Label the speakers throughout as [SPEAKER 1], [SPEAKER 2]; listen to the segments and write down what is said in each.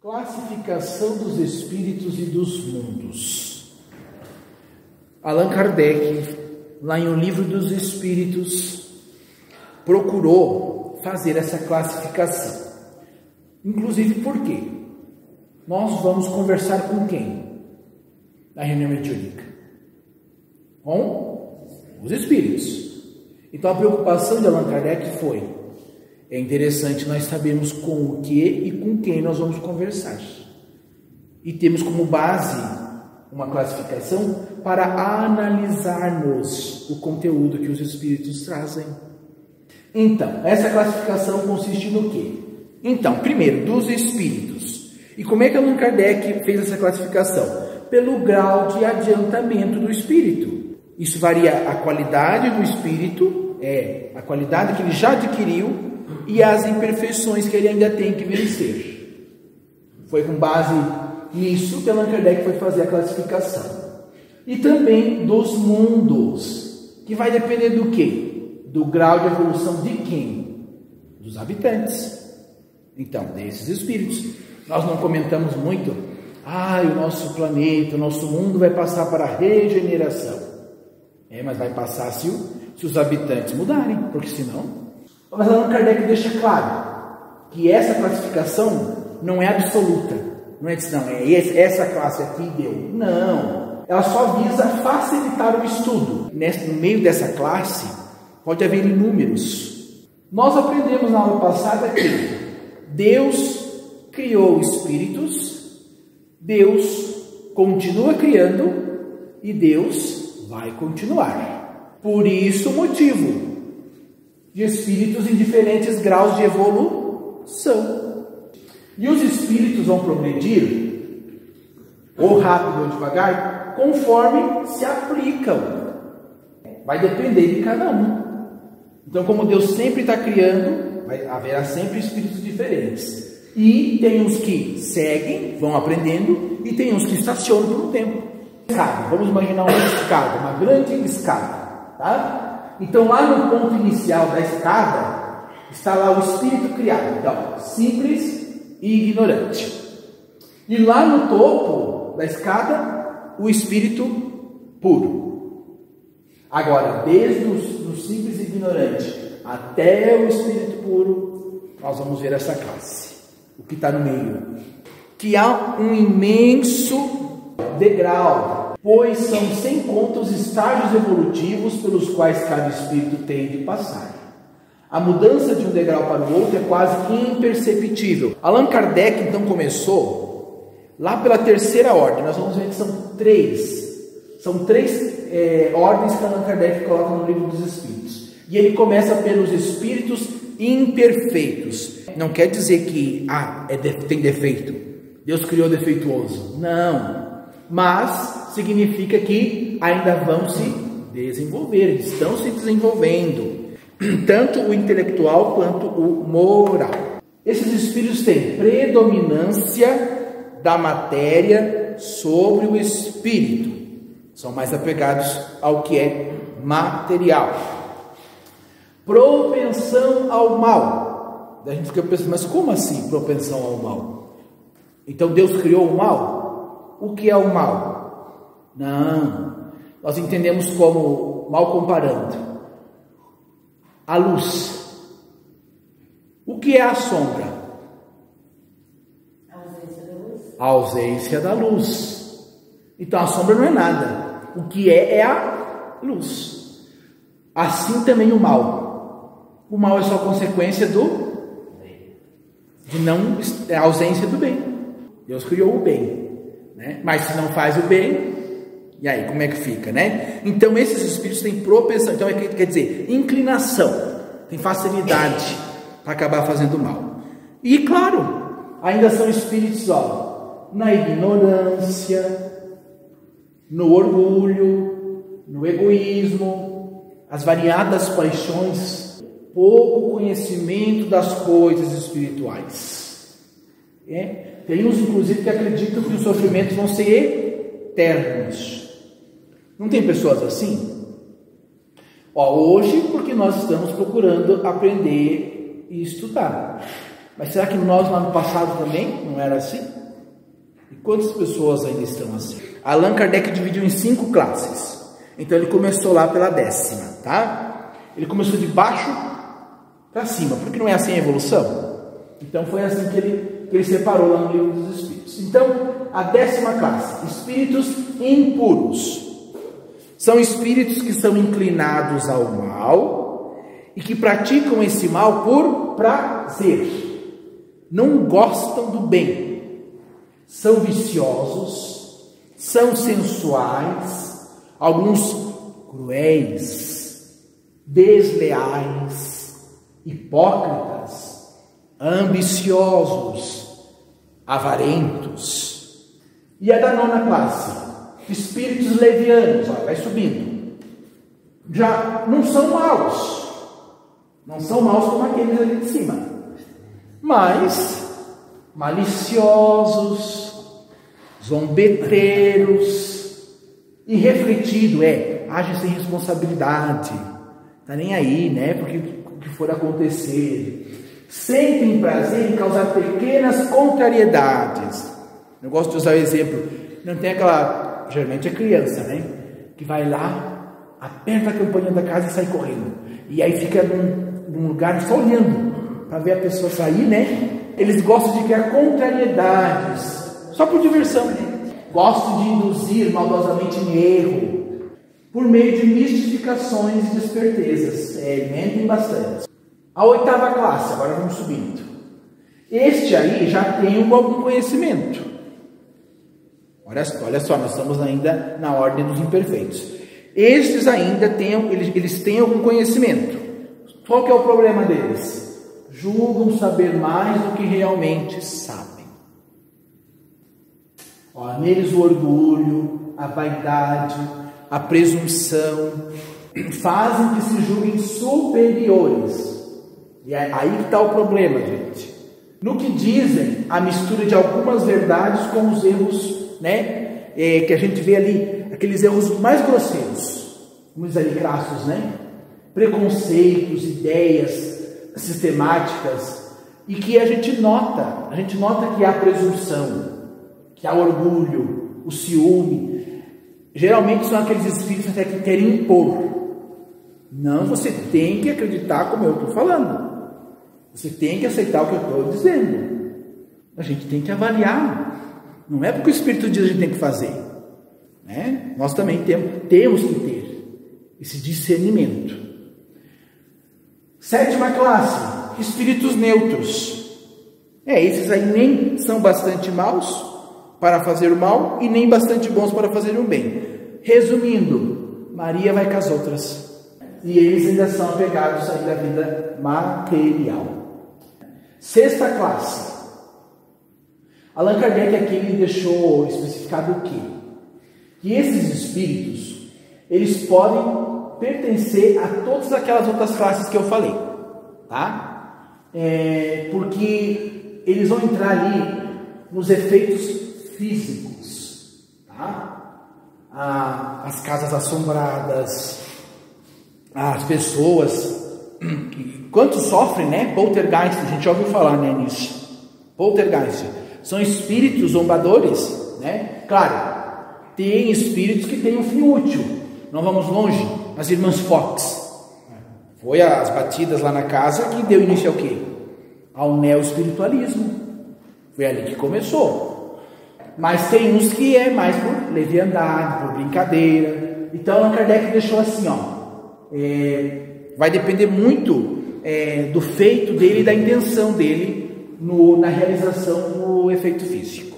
[SPEAKER 1] Classificação dos espíritos e dos mundos. Allan Kardec, lá em O Livro dos Espíritos, procurou fazer essa classificação. Inclusive por quê? Nós vamos conversar com quem? Na reunião mediúnica? Com os espíritos. Então a preocupação de Allan Kardec foi: é interessante nós sabermos com o que e com quem nós vamos conversar. E temos como base uma classificação para analisarmos o conteúdo que os espíritos trazem. Então, essa classificação consiste no quê? Então, primeiro, dos espíritos. E como é que Allan Kardec fez essa classificação? Pelo grau de adiantamento do espírito. Isso varia a qualidade do espírito, a qualidade que ele já adquiriu, e as imperfeições que ele ainda tem que vencer. Foi com base nisso que Allan Kardec foi fazer a classificação. E também dos mundos, que vai depender do quê? Do grau de evolução de quem? Dos habitantes. Então, desses espíritos. Nós não comentamos muito, o nosso planeta, o nosso mundo vai passar para a regeneração. Mas vai passar se os habitantes mudarem, porque senão... Mas Allan Kardec deixa claro que essa classificação não é absoluta. Não é essa classe aqui deu. Não. Ela só visa facilitar o estudo. No meio dessa classe pode haver inúmeros. Nós aprendemos na aula passada que Deus criou espíritos, Deus continua criando e Deus vai continuar. Por isso o motivo de espíritos em diferentes graus de evolução. E os espíritos vão progredir, ou rápido ou devagar, conforme se aplicam. Vai depender de cada um. Então, como Deus sempre está criando, haverá sempre espíritos diferentes. E tem uns que seguem, vão aprendendo, e tem uns que estacionam por um tempo. Vamos imaginar uma escada, uma grande escada, tá? Então, lá no ponto inicial da escada, está lá o espírito criado. Então, simples e ignorante. E lá no topo da escada, o espírito puro. Agora, desde o simples e ignorante até o espírito puro, nós vamos ver essa classe. O que está no meio. Que há um imenso degrau, pois são sem conta os estágios evolutivos pelos quais cada espírito tem de passar. A mudança de um degrau para o outro é quase imperceptível. Allan Kardec então começou lá pela terceira ordem. Nós vamos ver que são três ordens que Allan Kardec coloca no Livro dos Espíritos. E ele começa pelos espíritos imperfeitos. Não quer dizer que tem defeito. Deus criou defeituoso. Não. Mas significa que ainda vão se desenvolver, estão se desenvolvendo, tanto o intelectual quanto o moral. Esses espíritos têm predominância da matéria sobre o espírito, são mais apegados ao que é material. Propensão ao mal. A gente fica pensando, mas como assim propensão ao mal? Então Deus criou o mal? O que é o mal? Não, nós entendemos como mal comparando. A luz. O que é a sombra?
[SPEAKER 2] A ausência da luz.
[SPEAKER 1] A ausência da luz. Então a sombra não é nada. O que é a luz. Assim também o mal. O mal é só consequência a ausência do bem. Deus criou o bem. Mas se não faz o bem, e aí como é que fica, né? Então esses espíritos têm propensão, então quer dizer, inclinação, tem facilidade para acabar fazendo mal. E claro, ainda são espíritos na ignorância, no orgulho, no egoísmo, as variadas paixões, pouco conhecimento das coisas espirituais. Tem uns, inclusive, que acreditam que os sofrimentos vão ser eternos. Não tem pessoas assim? Hoje, porque nós estamos procurando aprender e estudar. Mas será que nós lá no passado também não era assim? E quantas pessoas ainda estão assim? Allan Kardec dividiu em 5 classes. Então ele começou lá pela 10ª, tá? Ele começou de baixo para cima, porque não é assim a evolução? Então foi assim que ele separou lá no Livro dos Espíritos. Então, a 10ª classe, espíritos impuros. São espíritos que são inclinados ao mal e que praticam esse mal por prazer. Não gostam do bem. São viciosos, são sensuais, alguns cruéis, desleais, hipócritas, ambiciosos, avarentos. E a da 9ª classe, espíritos levianos, ó, vai subindo. Já não são maus. Não são maus como aqueles ali de cima. Mas maliciosos, zombeteiros, irrefletido, age sem responsabilidade, tá nem aí, né, porque o que for acontecer, sentem prazer em causar pequenas contrariedades. Eu gosto de usar o exemplo, não tem aquela, geralmente é criança, né, que vai lá, aperta a campainha da casa e sai correndo, e aí fica num lugar só olhando, para ver a pessoa sair, né? Eles gostam de criar contrariedades, só por diversão. Gostam de induzir maldosamente em erro, por meio de mistificações e despertezas. Mentem bastante. A 8ª classe, agora vamos subindo. Este aí já tem algum conhecimento. Olha só, nós estamos ainda na ordem dos imperfeitos. Estes ainda eles têm algum conhecimento. Qual que é o problema deles? Julgam saber mais do que realmente sabem. Neles o orgulho, a vaidade, a presunção, fazem que se julguem superiores. E é aí que está o problema, gente. No que dizem, a mistura de algumas verdades com os erros, né, que a gente vê ali, aqueles erros mais grosseiros, como diz ali Crassus, né? Preconceitos, ideias sistemáticas, e que a gente nota que há presunção, que há orgulho, o ciúme. Geralmente são aqueles espíritos até que querem impor. Não, você tem que acreditar como eu estou falando, você tem que aceitar o que eu estou dizendo. A gente tem que avaliar, não é porque o Espírito diz a gente tem que fazer, né? Nós também temos que ter esse discernimento. 7ª classe, espíritos neutros. Esses aí nem são bastante maus para fazer o mal e nem bastante bons para fazer o bem. Resumindo, Maria vai com as outras. E eles ainda são apegados ainda à vida material. 6ª classe. Allan Kardec aqui ele deixou especificado o quê? Que esses espíritos, eles podem pertencer a todas aquelas outras classes que eu falei, tá? Porque eles vão entrar ali nos efeitos físicos, tá? As casas assombradas, as pessoas, quantos sofrem, né? Poltergeist, a gente já ouviu falar, né, nisso. Poltergeist são espíritos zombadores, né? Claro, tem espíritos que têm um fim útil. Não vamos longe. As irmãs Fox, foi as batidas lá na casa que deu início ao quê? Ao neo-espiritualismo. Foi ali que começou. Mas tem uns que é mais por leviandade, por brincadeira. Então Allan Kardec deixou assim, vai depender muito do feito dele e da intenção dele na realização do efeito físico,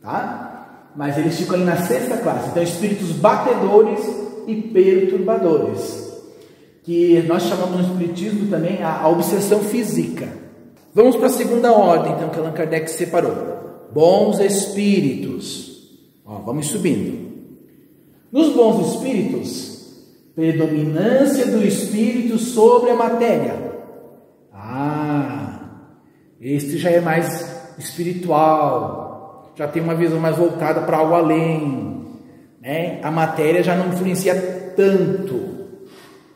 [SPEAKER 1] tá? Mas eles ficam ali na 6ª classe. Então espíritos batedores e perturbadores, que nós chamamos no espiritismo também a obsessão física. Vamos para a 2ª ordem, então, que Allan Kardec separou. Bons espíritos. Vamos subindo. Nos bons espíritos, predominância do espírito sobre a matéria. Este já é mais espiritual, já tem uma visão mais voltada para algo além, né? A matéria já não influencia tanto,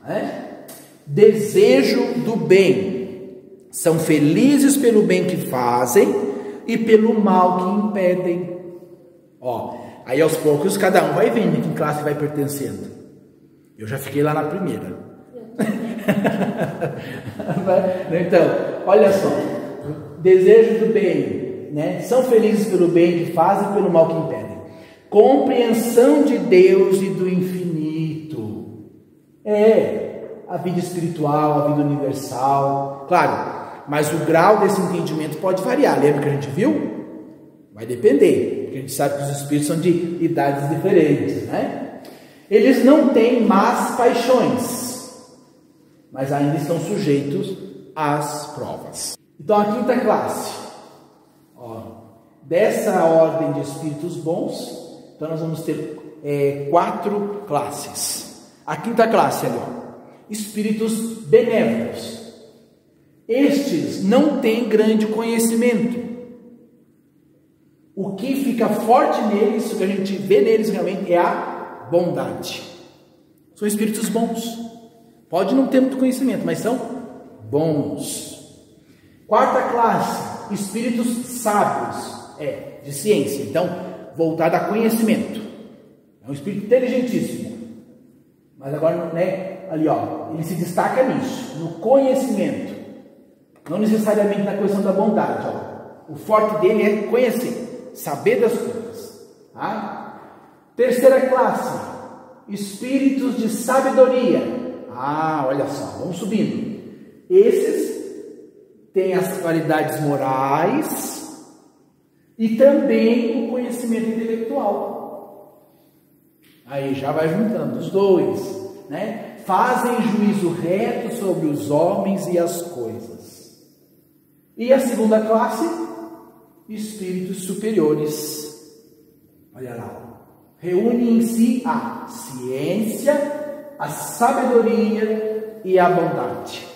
[SPEAKER 1] né? Desejo do bem. São felizes pelo bem que fazem e pelo mal que impedem. Ó, aí aos poucos cada um vai vendo em que classe vai pertencendo. Eu já fiquei lá na primeira. Então, olha só. Desejo do bem, né? São felizes pelo bem que fazem e pelo mal que impedem. Compreensão de Deus e do infinito. A vida espiritual, a vida universal. Claro, mas o grau desse entendimento pode variar. Lembra que a gente viu? Vai depender, porque a gente sabe que os espíritos são de idades diferentes, né? Eles não têm más paixões, mas ainda estão sujeitos às provas. Então, a quinta classe, dessa ordem de espíritos bons, então nós vamos ter 4 classes. A quinta classe ali, espíritos benévolos. Estes não têm grande conhecimento. O que fica forte neles, o que a gente vê neles realmente é a bondade. São espíritos bons. Pode não ter muito conhecimento, mas são bons. Quarta classe, espíritos sábios. De ciência. Então, voltado a conhecimento. É um espírito inteligentíssimo. Mas agora, ali, ele se destaca nisso, no conhecimento. Não necessariamente na questão da bondade. O forte dele é conhecer, saber das coisas. Tá? Terceira classe, espíritos de sabedoria. Olha só, vamos subindo. Esses têm as qualidades morais e também o conhecimento intelectual. Aí já vai juntando os dois, né? Fazem juízo reto sobre os homens e as coisas. E a segunda classe, espíritos superiores. Olha lá, reúne em si a ciência, a sabedoria e a bondade.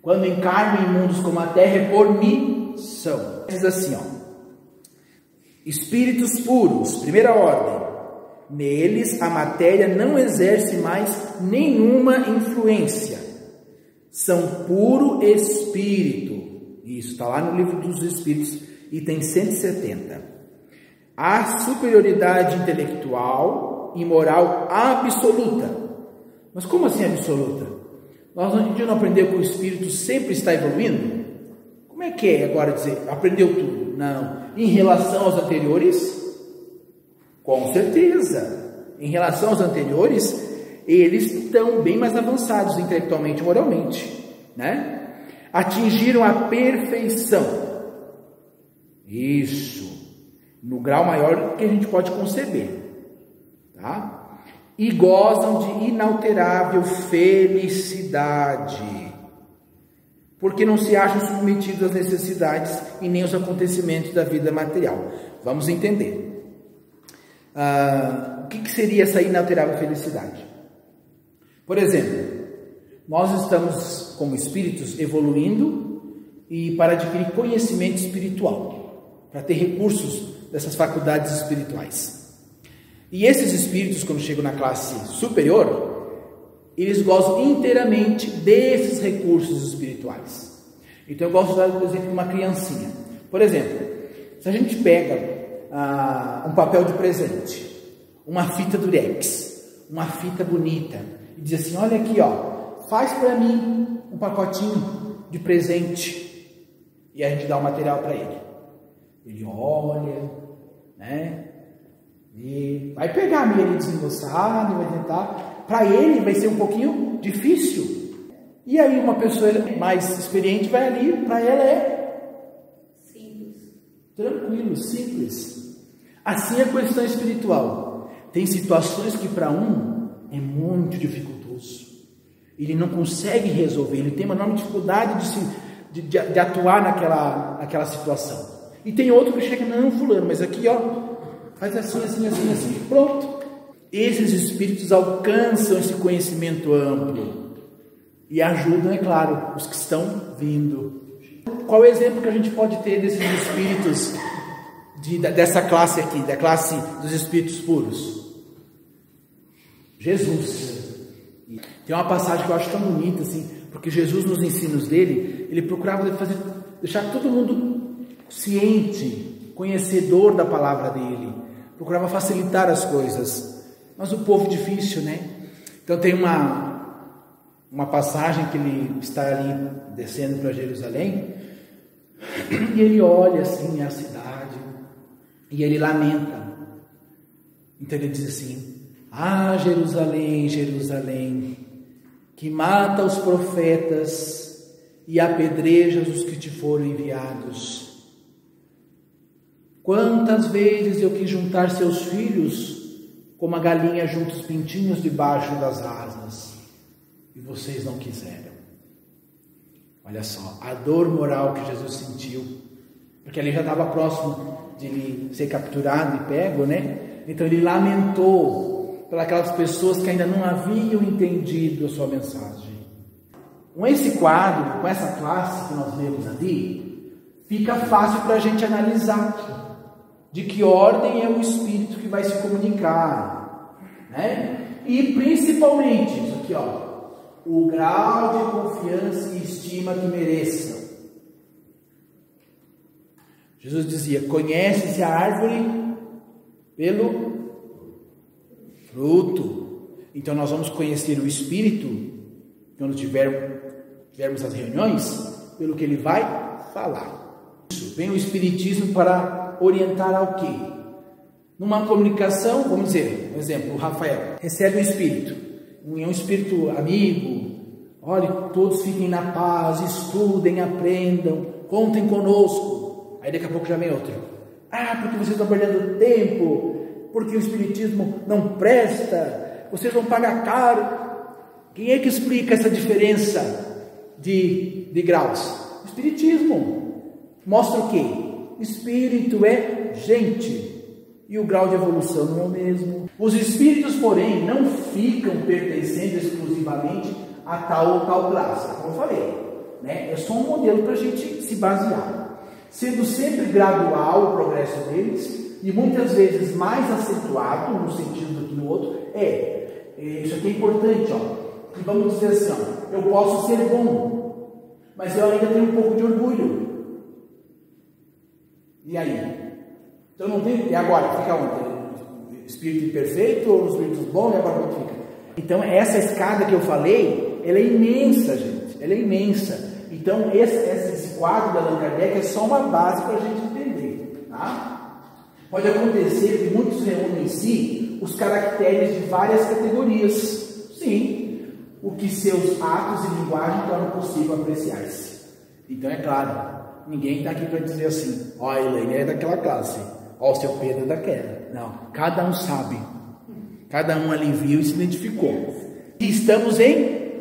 [SPEAKER 1] Quando encarnam em mundos como a Terra é por missão. Diz assim, espíritos puros, primeira ordem. Neles a matéria não exerce mais nenhuma influência. São puro espírito. Isso está lá no livro dos Espíritos, item 170. A superioridade intelectual e moral absoluta. Mas como assim absoluta? A gente não aprendeu que o espírito sempre está evoluindo? Como é que é agora dizer, aprendeu tudo? Não. Em relação aos anteriores? Com certeza. Em relação aos anteriores, eles estão bem mais avançados intelectualmente e moralmente, né? Atingiram a perfeição. Isso. No grau maior que a gente pode conceber. Tá? E gozam de inalterável felicidade, porque não se acham submetidos às necessidades e nem aos acontecimentos da vida material. Vamos entender. O que seria essa inalterável felicidade? Por exemplo, nós estamos como espíritos evoluindo e para adquirir conhecimento espiritual, para ter recursos dessas faculdades espirituais. E esses espíritos, quando chegam na classe superior, eles gozam inteiramente desses recursos espirituais. Então eu gosto de dar o exemplo de uma criancinha. Por exemplo, se a gente pega um papel de presente, uma fita durex, uma fita bonita, e diz assim, olha aqui, faz para mim um pacotinho de presente, e a gente dá o material para ele. Ele olha, né? E vai pegar meio desengonçado, vai tentar. Para ele vai ser um pouquinho difícil. E aí uma pessoa mais experiente vai ali, para ela é simples, tranquilo, simples. Assim é a questão espiritual. Tem situações que para um é muito dificultoso. Ele não consegue resolver, ele tem uma enorme dificuldade de atuar naquela situação. E tem outro que chega, não, fulano, mas aqui faz assim, pronto. Esses espíritos alcançam esse conhecimento amplo e ajudam, é claro, os que estão vindo. Qual é o exemplo que a gente pode ter desses espíritos, dessa classe aqui, da classe dos espíritos puros? Jesus. Tem uma passagem que eu acho tão bonita, assim, Porque Jesus, nos ensinos dele, ele procurava deixar todo mundo ciente, conhecedor da palavra dele. Procurava facilitar as coisas. Mas o povo difícil, né? Então tem uma passagem que ele está ali descendo para Jerusalém, e ele olha assim a cidade, e ele lamenta. Então ele diz assim: ah, Jerusalém, Jerusalém, que mata os profetas e apedrejas os que te foram enviados. Quantas vezes eu quis juntar seus filhos, como a galinha junta os pintinhos debaixo das asas, e vocês não quiseram. Olha só, a dor moral que Jesus sentiu, porque ele já estava próximo de ele ser capturado e pego, né? Então ele lamentou por aquelas pessoas que ainda não haviam entendido a sua mensagem. Com esse quadro, com essa classe que nós vemos ali, fica fácil para a gente analisar de que ordem é o Espírito que vai se comunicar, né? E principalmente, isso aqui, ó, o grau de confiança e estima que mereçam. Jesus dizia: conhece-se a árvore pelo fruto. Então nós vamos conhecer o Espírito quando tivermos as reuniões, pelo que ele vai falar. Isso, vem o Espiritismo para orientar ao quê? Numa comunicação, vamos dizer, um exemplo, o Rafael recebe o Espírito, é um Espírito amigo, olhe, todos fiquem na paz, estudem, aprendam, contem conosco. Aí daqui a pouco já vem outro: ah, porque vocês estão perdendo tempo, porque o Espiritismo não presta, vocês vão pagar caro. Quem é que explica essa diferença de graus? O Espiritismo mostra o quê? Espírito é gente, e o grau de evolução não é o mesmo. Os espíritos, porém, não ficam pertencendo exclusivamente a tal ou tal classe, como eu falei, né? É só um modelo para a gente se basear, sendo sempre gradual o progresso deles, e muitas vezes mais acentuado num sentido do que no outro. Isso aqui é importante, ó. E vamos dizer assim, ó, eu posso ser bom, mas eu ainda tenho um pouco de orgulho. E aí? Então não tem. E agora? Fica onde? Espírito imperfeito ou espíritos bons? E agora onde fica? Então essa escada que eu falei, ela é imensa, gente. Ela é imensa. Então esse quadro da Allan Kardec é só uma base para a gente entender. Tá? Pode acontecer que muitos reúnem em si os caracteres de várias categorias. Sim. O que seus atos e linguagem tornam possível apreciar-se. Então é claro. Ninguém está aqui para dizer assim: ó, a Elaine é daquela classe, ó, o seu Pedro é daquela. Não, cada um sabe, cada um ali viu e se identificou. E estamos em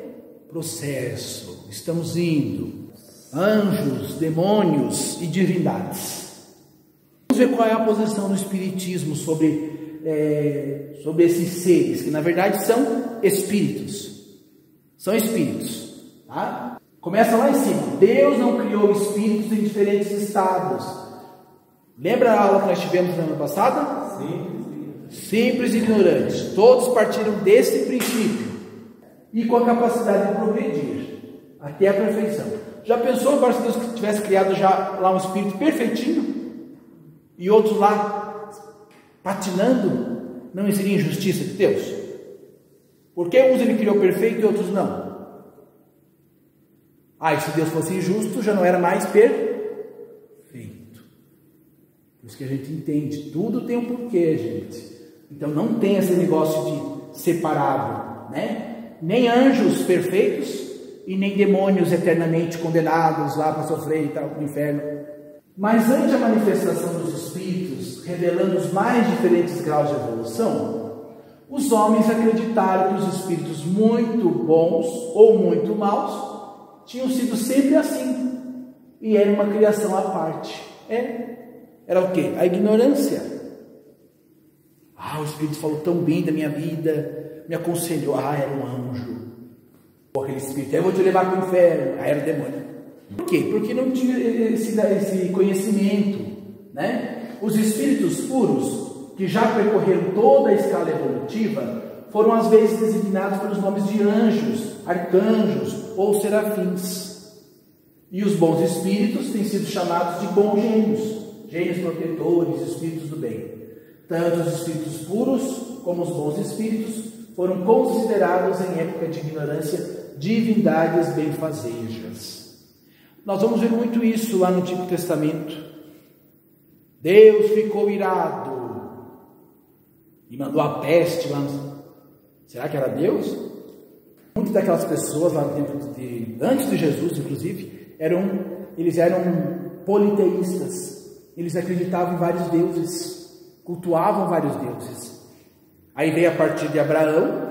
[SPEAKER 1] processo, estamos indo. Anjos, demônios e divindades. Vamos ver qual é a posição do Espiritismo sobre esses seres, que na verdade são espíritos. São espíritos, tá? Começa lá em cima. Deus não criou espíritos em diferentes estados. Lembra a aula que nós tivemos na semana passada? Simples e ignorantes. Todos partiram desse princípio. E com a capacidade de progredir até a perfeição. Já pensou agora se Deus tivesse criado já lá um espírito perfeitinho? E outros lá patinando? Não seria injustiça de Deus? Por que uns ele criou perfeito e outros não? E se Deus fosse injusto, já não era mais perfeito. Por isso que a gente entende, tudo tem um porquê, gente. Então não tem esse negócio de separado, né? Nem anjos perfeitos e nem demônios eternamente condenados lá para sofrer e tal, no inferno. Mas ante a manifestação dos espíritos, revelando os mais diferentes graus de evolução, os homens acreditaram que os espíritos muito bons ou muito maus tinham sido sempre assim, e era uma criação à parte. Era o quê? A ignorância. O Espírito falou tão bem da minha vida, me aconselhou. Era um anjo. Aquele Espírito, eu vou te levar para o inferno. Era o demônio. Por quê? Porque não tinha esse conhecimento, né? Os espíritos puros, que já percorreram toda a escala evolutiva, foram às vezes designados pelos nomes de anjos, arcanjos, ou serafins. E os bons espíritos têm sido chamados de bons gênios, gênios protetores, espíritos do bem. Tanto os espíritos puros como os bons espíritos foram considerados em época de ignorância divindades benfazejas. Nós vamos ver muito isso lá no Antigo Testamento. Deus ficou irado e mandou a peste lá. Será que era Deus? Muitas daquelas pessoas lá no tempo antes de Jesus, inclusive, eles eram politeístas. Eles acreditavam em vários deuses, cultuavam vários deuses. Aí veio a partir de Abraão.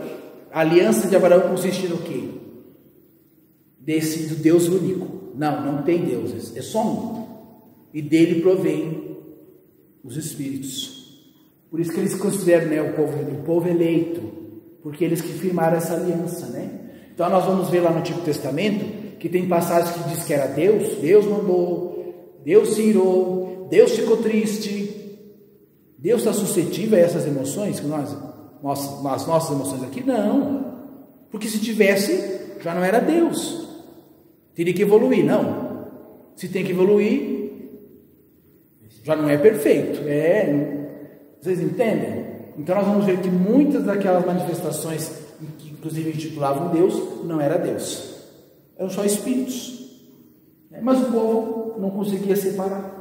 [SPEAKER 1] A aliança de Abraão consiste no quê? Do Deus único. Não tem deuses, é só um. E dele provém os espíritos. Por isso que eles consideram, né, o povo eleito, porque eles que firmaram essa aliança, né? Então nós vamos ver lá no Antigo Testamento que tem passagens que diz que era Deus mandou, Deus se irou, Deus ficou triste. Deus está suscetível a essas emoções que as nossas emoções aqui? Não, porque se tivesse, já não era Deus, teria que evoluir. Não, se tem que evoluir, já não é perfeito. Vocês entendem? Então nós vamos ver que muitas daquelas manifestações que inclusive intitulavam Deus, não era Deus, eram só espíritos. Mas o povo não conseguia separar.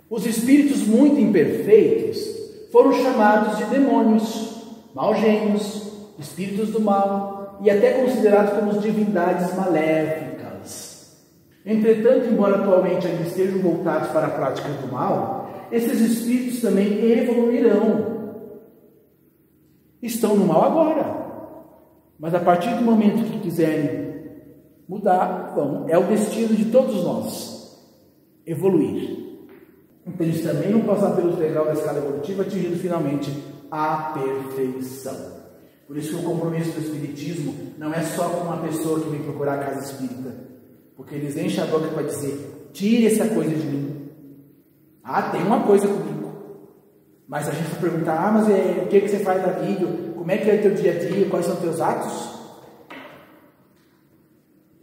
[SPEAKER 1] Os espíritos muito imperfeitos foram chamados de demônios, maus gênios, espíritos do mal, e até considerados como divindades maléficas. Entretanto, embora atualmente ainda estejam voltados para a prática do mal, esses espíritos também evoluirão. Estão no mal agora, mas a partir do momento que quiserem mudar, é o destino de todos nós evoluir. Então eles também vão passar pelos degraus da escala evolutiva, atingindo finalmente a perfeição. Por isso que o compromisso do Espiritismo não é só com uma pessoa que vem procurar a casa espírita, porque eles enchem a boca para dizer: tire essa coisa de mim. Tem uma coisa comigo. Mas a gente vai perguntar: mas o que você faz da vida? Como é que é o teu dia a dia? Quais são os teus atos?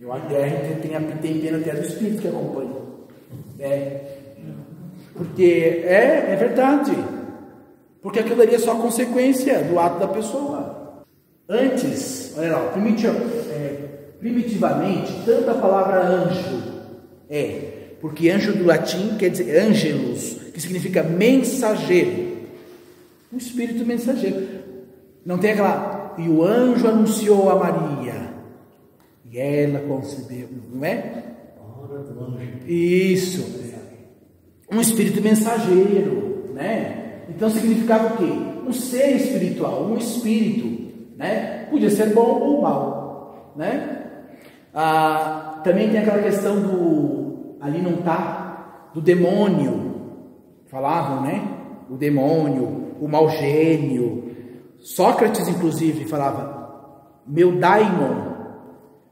[SPEAKER 1] A gente tem pena até do espírito que acompanha. Porque é verdade. Porque aquilo ali é só consequência do ato da pessoa. Antes, olha lá, primitivamente, tanto a palavra anjo porque anjo do latim quer dizer angelus, que significa mensageiro. Um espírito mensageiro. Não tem aquela: e o anjo anunciou a Maria, e ela concebeu, não é? Isso. Um espírito mensageiro, né? Então significava o quê? Um ser espiritual, um espírito, né? Podia ser bom ou mal, né? Também tem aquela questão do demônio. Falavam, né? O demônio, o mau gênio. Sócrates, inclusive, falava: meu daimon.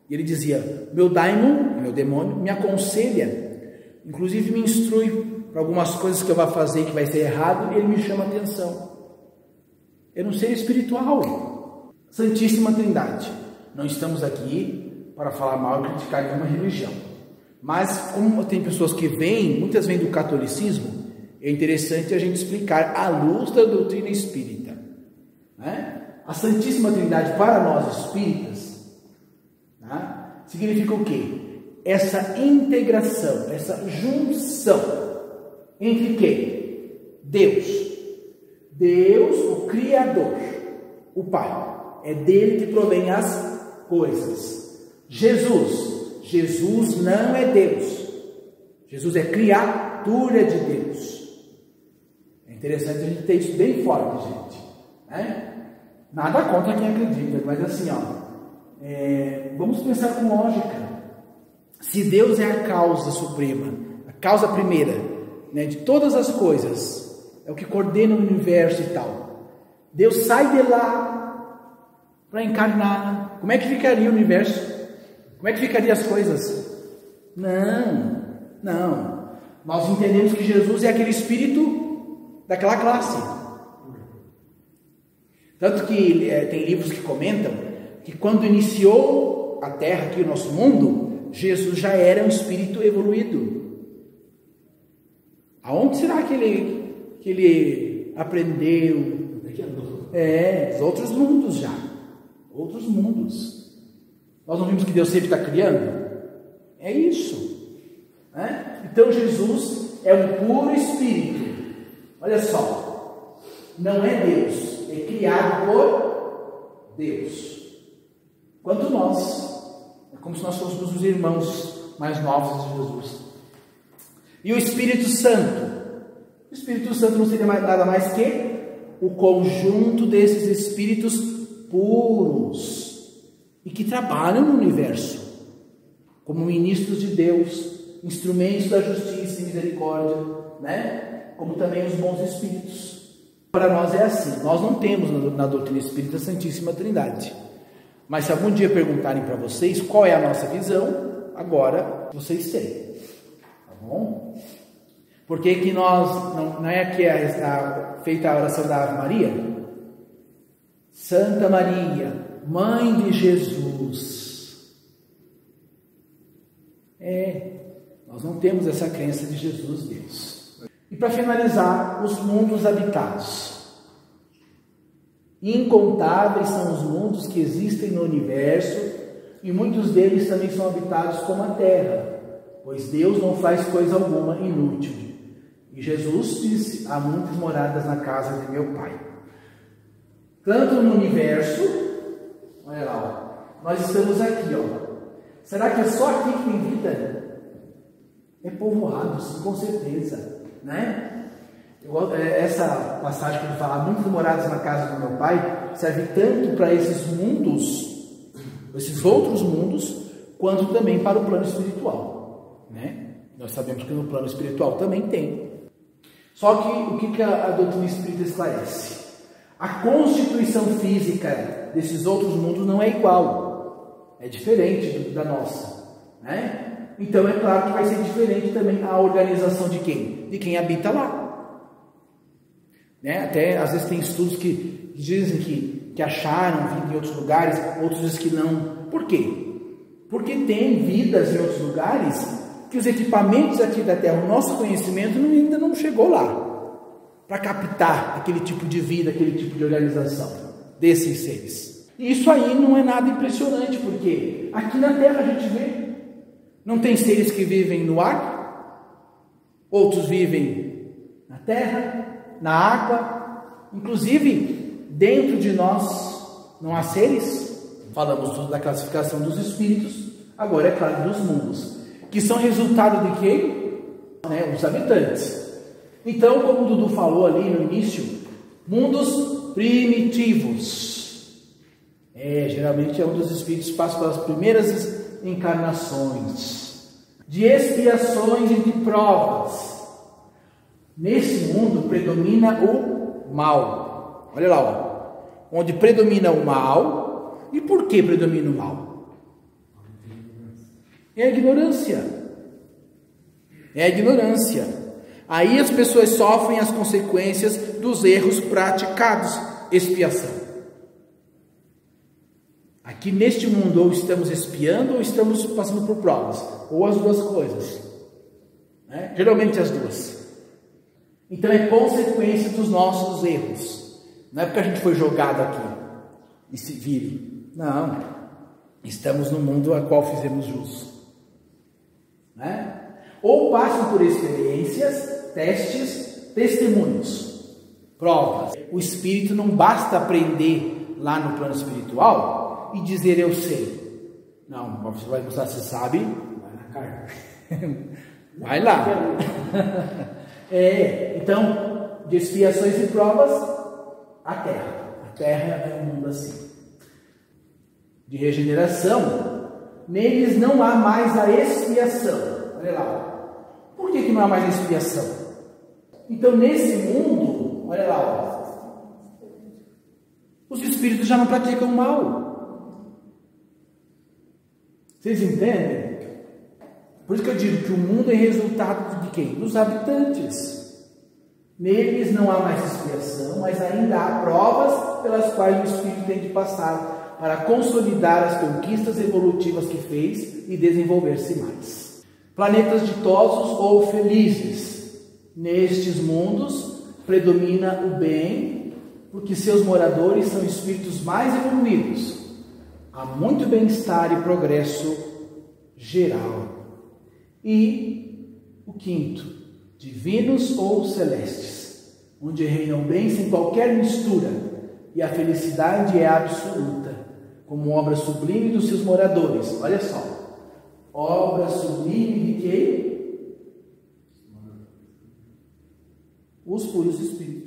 [SPEAKER 1] E ele dizia: meu daimon, meu demônio, me aconselha, inclusive me instrui para algumas coisas que eu vou fazer que vai ser errado, e ele me chama a atenção. Era um ser espiritual. Santíssima Trindade. Não estamos aqui para falar mal e criticar nenhuma religião. Mas como tem pessoas que muitas vêm do catolicismo, é interessante a gente explicar à luz da doutrina espírita, né? A Santíssima Trindade para nós espíritas, né, significa o quê? Essa integração, essa junção entre quem? Deus, o Criador, o Pai. É dele que provém as coisas. Jesus não é Deus. Jesus é criatura de Deus. É interessante a gente ter isso bem forte, gente, né? Nada contra quem acredita, mas assim, vamos pensar com lógica. Se Deus é a causa suprema, a causa primeira, né, de todas as coisas, é o que coordena o universo e tal, Deus sai de lá para encarnar. Como é que ficaria o universo? Como é que ficariam as coisas? Não. Nós entendemos que Jesus é aquele espírito daquela classe. Tanto que tem livros que comentam que quando iniciou a terra aqui, o nosso mundo, Jesus já era um espírito evoluído. Aonde será que ele aprendeu? Os outros mundos já. Outros mundos. Nós não vimos que Deus sempre está criando? É isso. Né? Então Jesus é um puro espírito. Olha só. Não é Deus. É criado por Deus. Quanto nós. É como se nós fôssemos os irmãos mais novos de Jesus. E o Espírito Santo? O Espírito Santo não seria nada mais que o conjunto desses espíritos puros e que trabalham no universo como ministros de Deus, instrumentos da justiça e misericórdia, né? Como também os bons espíritos. Para nós é assim, nós não temos na doutrina espírita a Santíssima Trindade, mas se algum dia perguntarem para vocês qual é a nossa visão, agora vocês têm, tá bom? Por que nós, não é que feita a oração da Ave Maria? Santa Maria, Mãe de Jesus. Nós não temos essa crença de Jesus, Deus. E para finalizar, os mundos habitados. Incontáveis são os mundos que existem no universo, e muitos deles também são habitados como a terra, pois Deus não faz coisa alguma inútil. E Jesus disse: há muitas moradas na casa de meu Pai. Tanto no universo, olha lá, ó, nós estamos aqui, ó. Será que é só aqui que tem vida? É povoado, sim, com certeza, né? Essa passagem que ele fala, há muitas moradas na casa do meu Pai, serve tanto para esses mundos, esses outros mundos, quanto também para o plano espiritual, né? Nós sabemos que no plano espiritual também tem. Só que o que a doutrina espírita esclarece? A constituição física desses outros mundos não é igual, é diferente da nossa, né? Então é claro que vai ser diferente também a organização de quem? De quem habita lá, né? Até às vezes tem estudos que dizem que acharam vida em outros lugares, outros dizem que não. Por quê? Porque tem vidas em outros lugares que os equipamentos aqui da Terra, o nosso conhecimento ainda não chegou lá para captar aquele tipo de vida, aquele tipo de organização desses seres. E isso aí não é nada impressionante, porque aqui na Terra a gente vê, não tem seres que vivem no ar, outros vivem na terra, na água, inclusive dentro de nós não há seres. Falamos da classificação dos espíritos, agora é claro dos mundos, que são resultado de quem? Os habitantes. Então, como o Dudu falou ali no início, mundos primitivos. Geralmente é onde os espíritos passam pelas primeiras encarnações, de expiações e de provas. Nesse mundo predomina o mal. Olha lá, ó. Onde predomina o mal. E por que predomina o mal? É a ignorância. É a ignorância. Aí as pessoas sofrem as consequências dos erros praticados. Expiação. Aqui neste mundo, ou estamos expiando ou estamos passando por provas. Ou as duas coisas. Né? Geralmente as duas. Então é consequência dos nossos erros. Não é porque a gente foi jogado aqui e se vire. Não. Estamos no mundo a qual fizemos jus. Né? Ou passam por experiências, testes, testemunhos, provas. O espírito não basta aprender lá no plano espiritual e dizer eu sei. Não, você vai mostrar se sabe, vai na carne. Vai lá. Então, de expiações e provas, a terra. A terra é um mundo assim. De regeneração, neles não há mais a expiação. Olha lá. Por que não há mais a expiação? Então, nesse mundo, olha lá, os espíritos já não praticam mal. Vocês entendem? Por isso que eu digo que o mundo é resultado de quem? Dos habitantes. Neles não há mais expiação, mas ainda há provas pelas quais o espírito tem de passar para consolidar as conquistas evolutivas que fez e desenvolver-se mais. Planetas ditosos ou felizes. Nestes mundos predomina o bem, porque seus moradores são espíritos mais evoluídos. Há muito bem-estar e progresso geral. E o quinto, divinos ou celestes, onde reinam bem sem qualquer mistura, e a felicidade é absoluta, como obra sublime dos seus moradores. Olha só, obra sublime de quem? Os puros espíritos.